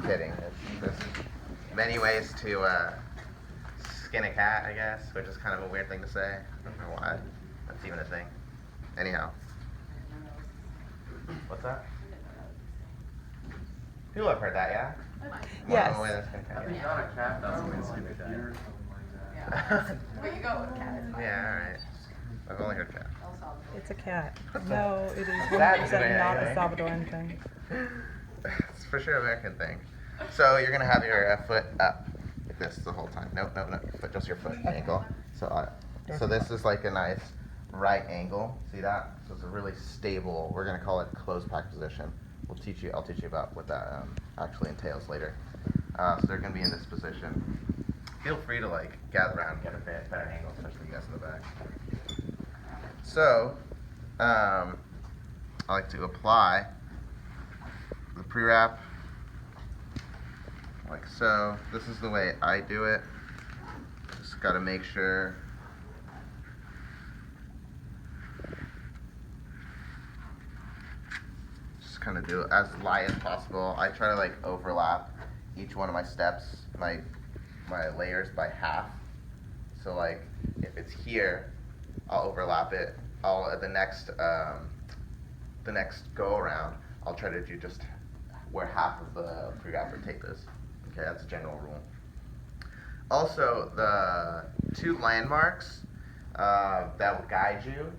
kidding. There's many ways to skin a cat, I guess, which is kind of a weird thing to say. I don't know why that's even a thing. Anyhow. What's that? People have heard that, yeah? Yes. It's not a cat, that's what it's like a deer or something like that. But you go with cat. Yeah, alright. I've only heard cat. It's a cat. No, it is That's 100% not a anyway. Salvadoran thing. It's for sure an American thing. So you're gonna have your foot up like this the whole time. Nope, foot, just your foot ankle. So this is like a nice right angle. See that? So it's a really stable. We're gonna call it closed pack position. I'll teach you about what that actually entails later. So they're gonna be in this position. Feel free to like gather around, get a better angle, especially you guys in the back. So I like to apply the pre-wrap like so. This is the way I do it. Just got to make sure just kind of do it as light as possible. I try to like overlap each one of my steps, my layers by half. So like if it's here, I'll overlap it. The next go around, I'll try to do just where half of the pre-wrapper tape is. Okay, that's a general rule. Also, the two landmarks that will guide you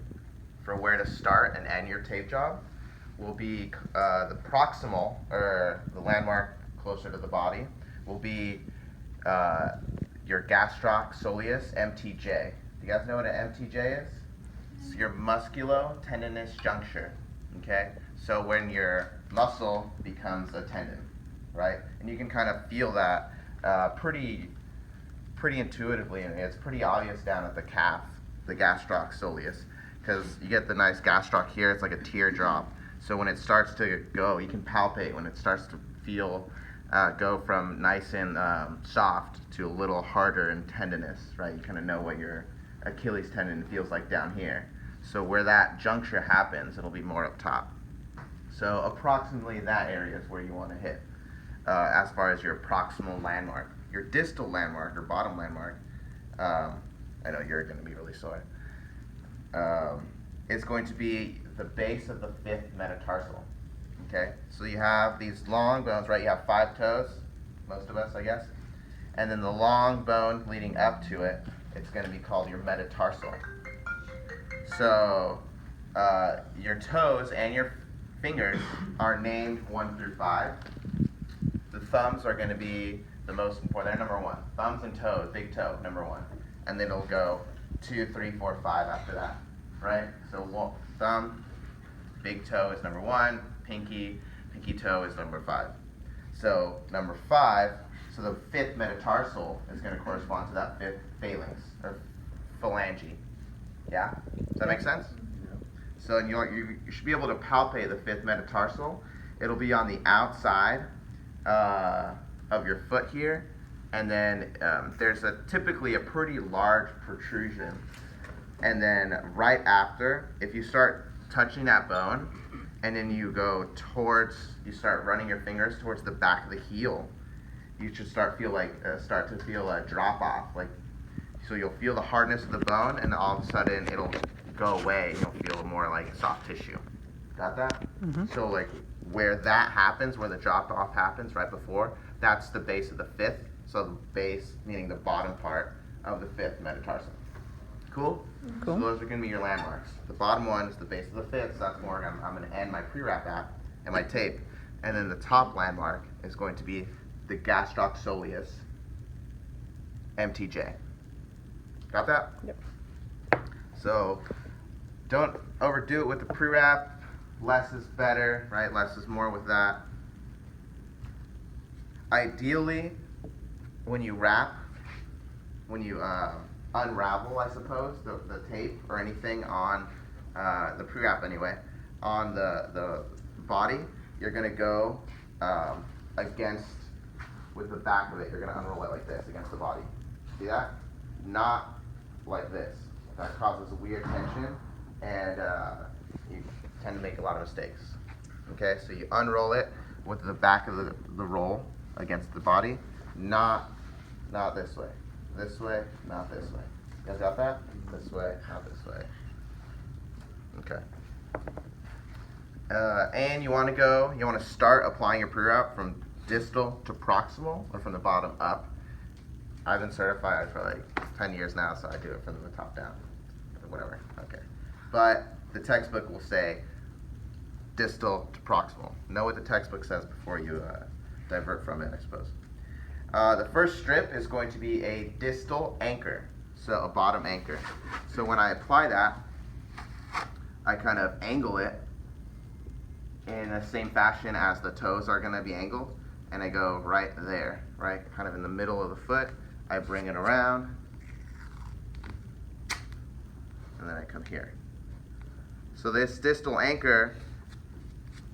for where to start and end your tape job will be the proximal, or the landmark closer to the body, will be your gastroc soleus, MTJ. Do you guys know what an MTJ is? It's your musculo-tendinous juncture. Okay, so when your muscle becomes a tendon, right? And you can kind of feel that pretty intuitively, and it's pretty obvious down at the calf, the gastroc soleus, because you get the nice gastroc here. It's like a teardrop. So when it starts to go, you can palpate when it starts to feel go from nice and soft to a little harder and tendinous, right? You kind of know what your Achilles tendon feels like down here. So where that juncture happens, it'll be more up top. So approximately that area is where you want to hit as far as your proximal landmark. Your distal landmark, or bottom landmark, I know you're going to be really sore, is going to be the base of the fifth metatarsal. Okay, so you have these long bones, right? You have 5 toes, most of us, I guess. And then the long bone leading up to it, it's going to be called your metatarsal. So your toes and your fingers are named 1 through 5. The thumbs are going to be the most important. They're number 1. Thumbs and toes, big toe, number 1. And then it'll go 2, 3, 4, 5 after that, right? So thumb, big toe is number 1. Pinky toe is number 5. So number 5, so the fifth metatarsal is going to correspond to that fifth phalanx, or phalange. Yeah? Does that make sense? Yeah. So you should be able to palpate the fifth metatarsal. It'll be on the outside of your foot here, and then there's typically a pretty large protrusion. And then right after, if you start touching that bone, and then you start running your fingers towards the back of the heel, you should start to feel a drop off. So you'll feel the hardness of the bone, and all of a sudden it'll go away. You'll feel more like soft tissue. Got that? Mm-hmm. So like where that happens, where the drop off happens right before, that's the base of the fifth. So the base, meaning the bottom part of the fifth metatarsal. Cool? Cool. So those are going to be your landmarks. The bottom one is the base of the fifth, so that's where I'm going to end my pre-wrap at and my tape. And then the top landmark is going to be the gastroc soleus, MTJ. Got that? Yep. So don't overdo it with the pre-wrap. Less is better, right? Less is more with that. Ideally, when you unravel, I suppose, the tape or anything on the pre-wrap anyway, on the body, you're going to go with the back of it, you're going to unroll it like this against the body. See that? Not like this. That causes a weird tension, and you tend to make a lot of mistakes. Okay, so you unroll it with the back of the roll, against the body, not this way. This way, not this way. You guys got that? This way, not this way. Okay. And you want to start applying your pre-wrap from distal to proximal, or from the bottom up. I've been certified for like 10 years now, so I do it from the top down. Whatever, okay. But the textbook will say distal to proximal. Know what the textbook says before you divert from it, I suppose. The first strip is going to be a distal anchor, so a bottom anchor. So when I apply that, I kind of angle it in the same fashion as the toes are going to be angled, and I go right there, right, kind of in the middle of the foot. I bring it around, and then I come here. So this distal anchor,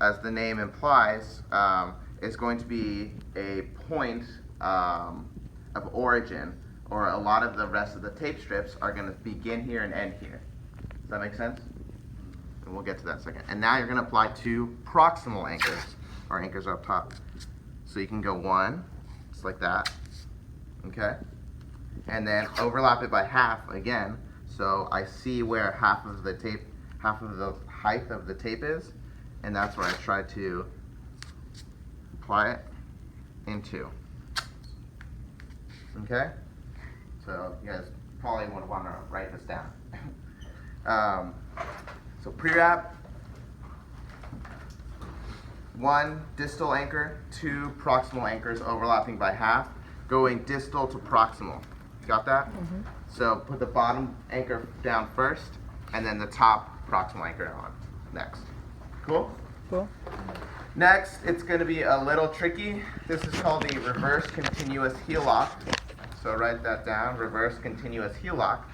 as the name implies, is going to be a point of origin, or a lot of the rest of the tape strips are going to begin here and end here. Does that make sense? And we'll get to that in a second. And now you're going to apply 2 proximal anchors. Our anchors are up top. So you can go 1, just like that, okay? And then overlap it by half again, so I see where half of the height of the tape is, and that's where I try to apply it into. Okay? So you guys probably would want to write this down. So pre-wrap, 1 distal anchor, 2 proximal anchors overlapping by half, going distal to proximal. Got that? Mm-hmm. So put the bottom anchor down first, and then the top proximal anchor on next. Cool? Cool. Next, it's going to be a little tricky. This is called the reverse continuous heel lock. So write that down, reverse continuous heel lock.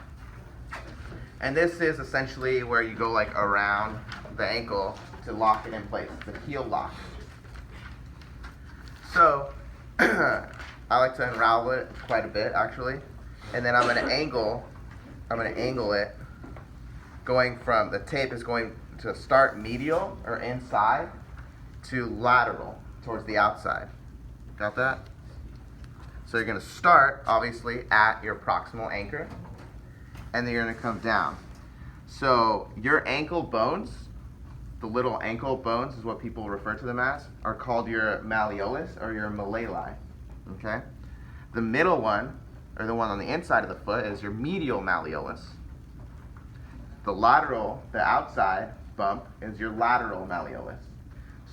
And this is essentially where you go like around the ankle to lock it in place, the heel lock. So I like to unravel it quite a bit actually. And then I'm going to angle it, going from, the tape is going to start medial or inside to lateral towards the outside. Got that? So you're going to start obviously at your proximal anchor, and then you're going to come down. So your ankle bones, the little ankle bones is what people refer to them as, are called your malleolus or your malleoli. Okay? The middle one, or the one on the inside of the foot, is your medial malleolus. The lateral, the outside bump, is your lateral malleolus.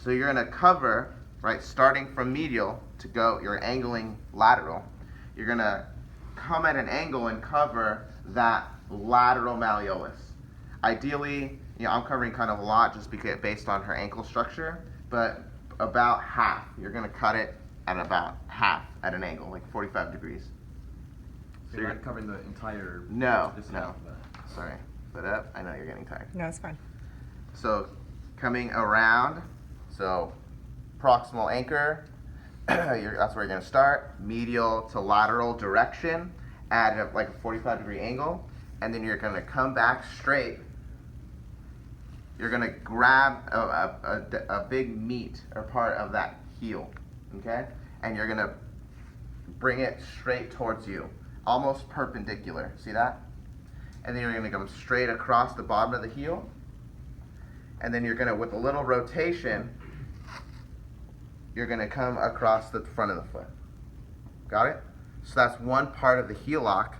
So you're going to cover, right, starting from medial to go, you're angling lateral. You're going to come at an angle and cover that lateral malleolus. Ideally, I'm covering kind of a lot just because based on her ankle structure, but about half. You're going to cut it at about half at an angle, like 45 degrees. So you're not covering the entire... No, just no. half of that. Sorry. Put up. I know you're getting tired. No, it's fine. So coming around, so proximal anchor, that's where you're going to start. Medial to lateral direction at like a 45 degree angle, and then you're going to come back straight. You're going to grab a big meat or part of that heel, okay? And you're going to bring it straight towards you, almost perpendicular. See that? And then you're going to come straight across the bottom of the heel. And then you're going to, with a little rotation, you're going to come across the front of the foot. Got it? So that's one part of the heel lock.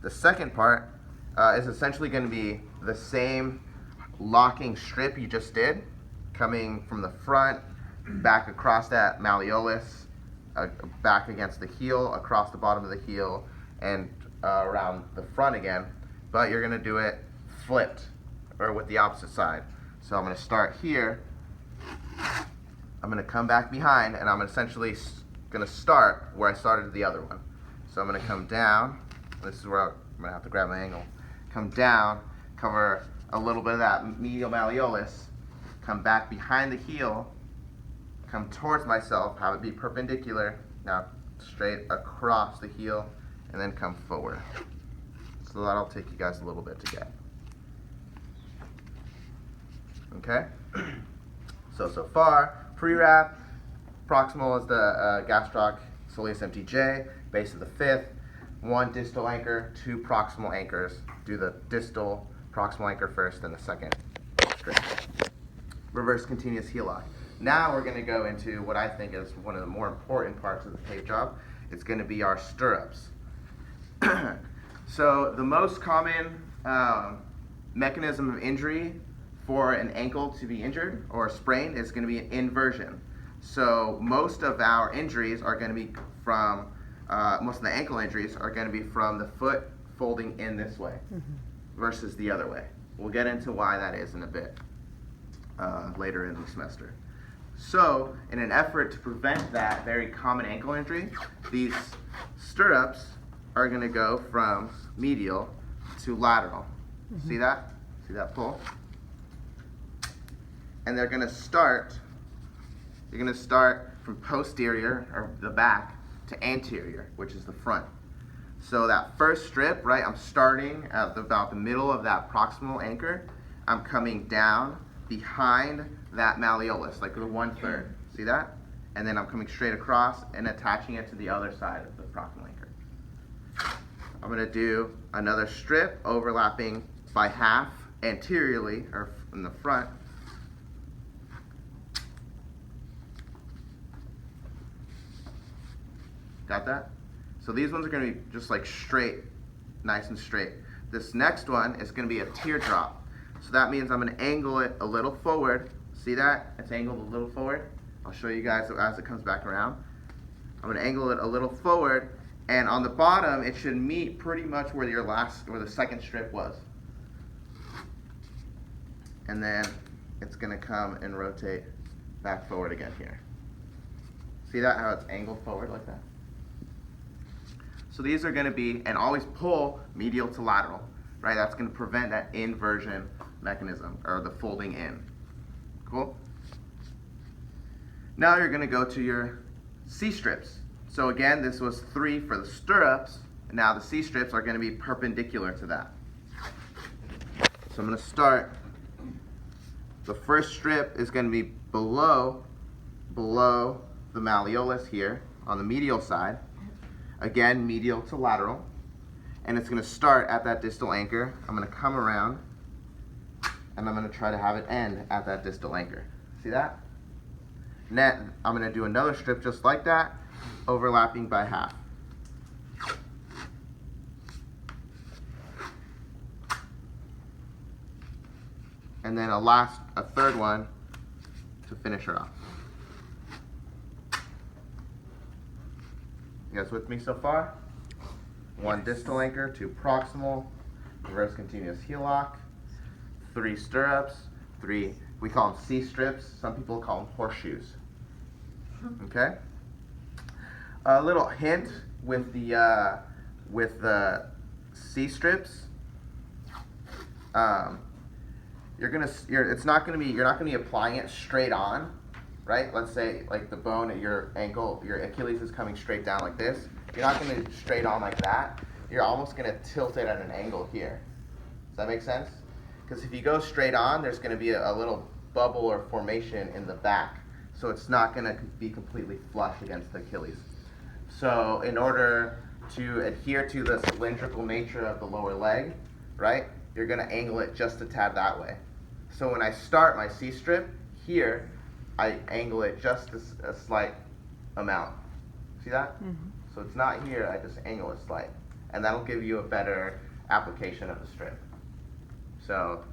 The second part is essentially going to be the same locking strip you just did, coming from the front, back across that malleolus, back against the heel, across the bottom of the heel, and around the front again. But you're going to do it flipped, or with the opposite side. So I'm going to start here. I'm going to come back behind, and I'm essentially going to start where I started the other one. So I'm going to come down. This is where I'm going to have to grab my angle. Come down, cover a little bit of that medial malleolus, come back behind the heel, come towards myself, have it be perpendicular, now straight across the heel, and then come forward. So that'll take you guys a little bit to get. Okay? So far, pre-wrap, Proximal is the gastroc soleus MTJ, base of the fifth, 1 distal anchor, 2 proximal anchors. Do the distal proximal anchor first, then the second strip. Reverse continuous heel lock. Now we're going to go into what I think is one of the more important parts of the tape job. It's going to be our stirrups. So the most common mechanism of injury for an ankle to be injured or sprained is going to be an inversion. So most of our injuries are going to be from, most of the ankle injuries are going to be from the foot folding in this way versus the other way. We'll get into why that is in a bit later in the semester. So in an effort to prevent that very common ankle injury, these stirrups are going to go from medial to lateral. See that? See that pull? And they're going to start, you're going to start from posterior, or the back, to anterior, which is the front. So that first strip, right, I'm starting at about the middle of that proximal anchor. I'm coming down behind that malleolus, like the 1/3. See that? And then I'm coming straight across and attaching it to the other side of the proximal anchor. I'm going to do another strip overlapping by half anteriorly, or in the front. Got that? So these ones are going to be just like straight, nice and straight. This next one is going to be a teardrop. So that means I'm going to angle it a little forward. See that? It's angled a little forward. I'll show you guys as it comes back around. I'm going to angle it a little forward, and on the bottom it should meet pretty much where the second strip was. And then it's going to come and rotate back forward again here. See that, how it's angled forward like that? So these are going to be, and always pull medial to lateral, right? That's going to prevent that inversion mechanism, or the folding in. Cool? Now you're going to go to your C-strips. So again, this was 3 for the stirrups. Now the C-strips are going to be perpendicular to that. So I'm going to start. The first strip is going to be below the malleolus here on the medial side. Again, medial to lateral. And it's going to start at that distal anchor. I'm going to come around, and I'm going to try to have it end at that distal anchor. See that? Then I'm going to do another strip just like that, overlapping by half. And then a third one to finish her off. You guys with me so far? 1 distal anchor, 2 proximal, reverse continuous heel lock, 3 stirrups, 3, we call them C-strips. Some people call them horseshoes. Okay? A little hint with the C-strips. You're not gonna be applying it straight on, right? Let's say like the bone at your ankle, your Achilles is coming straight down like this. You're not gonna straight on like that. You're almost gonna tilt it at an angle here. Does that make sense? Because if you go straight on, there's gonna be a little bubble or formation in the back. So it's not gonna be completely flush against the Achilles. So in order to adhere to the cylindrical nature of the lower leg, right, you're gonna angle it just a tad that way. So when I start my C-strip here, I angle it just a slight amount. See that? Mm-hmm. So it's not here, I just angle it slight. And that'll give you a better application of the strip. So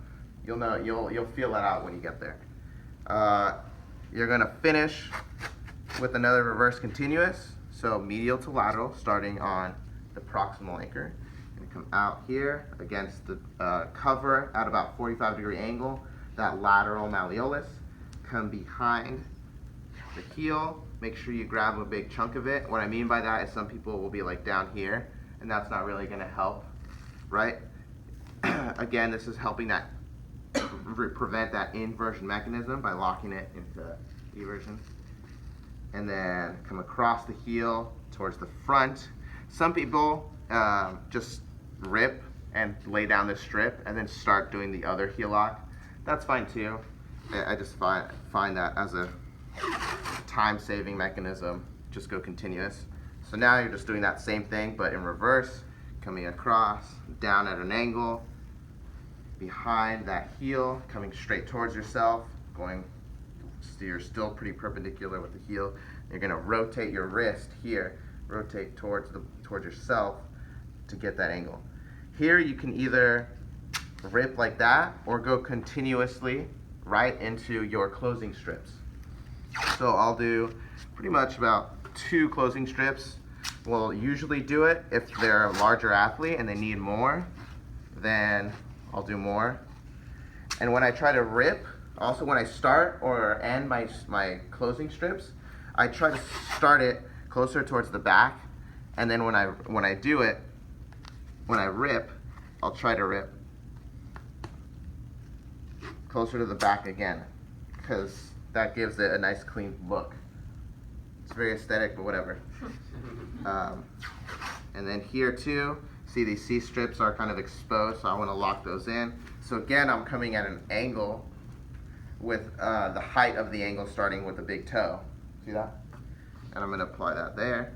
you'll know, you'll feel that out when you get there. You're gonna finish with another reverse continuous. So medial to lateral, starting on the proximal anchor. And come out here against the cover at about 45-degree angle, that lateral malleolus. Come behind the heel. Make sure you grab a big chunk of it. What I mean by that is some people will be like down here, and that's not really going to help, right? Again, this is helping that prevent that inversion mechanism by locking it into eversion. And then come across the heel towards the front. Some people just rip and lay down the strip and then start doing the other heel lock. That's fine too. I just find that as a time-saving mechanism, just go continuous. So now you're just doing that same thing, but in reverse, coming across, down at an angle, behind that heel, coming straight towards yourself, going, so you're still pretty perpendicular with the heel. You're gonna rotate your wrist here, rotate towards yourself to get that angle. Here you can either rip like that or go continuously right into your closing strips. So I'll do pretty much about 2 closing strips. We'll usually do it if they're a larger athlete and they need more, then I'll do more. And when I try to rip, also when I start or end my closing strips, I try to start it closer towards the back, and then when I do it, when I rip, I'll try to rip closer to the back again, because that gives it a nice clean look. It's very aesthetic, but whatever. And then here too, see these C strips are kind of exposed, so I want to lock those in. So again, I'm coming at an angle with the height of the angle starting with the big toe. See that? And I'm going to apply that there.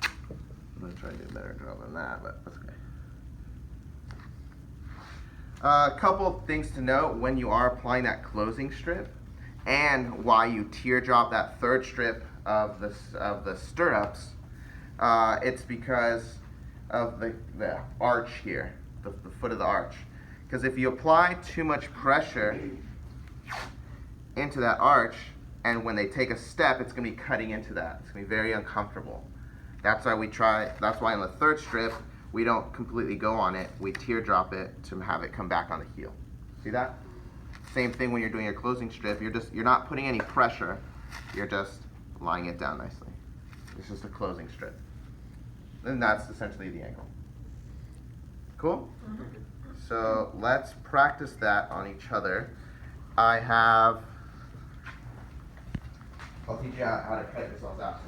I'm going to try to do a better job than that, but that's okay. A couple things to note when you are applying that closing strip and why you teardrop that third strip of the stirrups. It's because of the arch here, the foot of the arch. Because if you apply too much pressure into that arch, and when they take a step, it's going to be cutting into that. It's going to be very uncomfortable. That's why in the third strip, we don't completely go on it. We teardrop it to have it come back on the heel. See that? Same thing when you're doing your closing strip. You're not putting any pressure. You're just lying it down nicely. It's just a closing strip. And that's essentially the angle. Cool? So let's practice that on each other. I'll teach you how to cut yourselves out.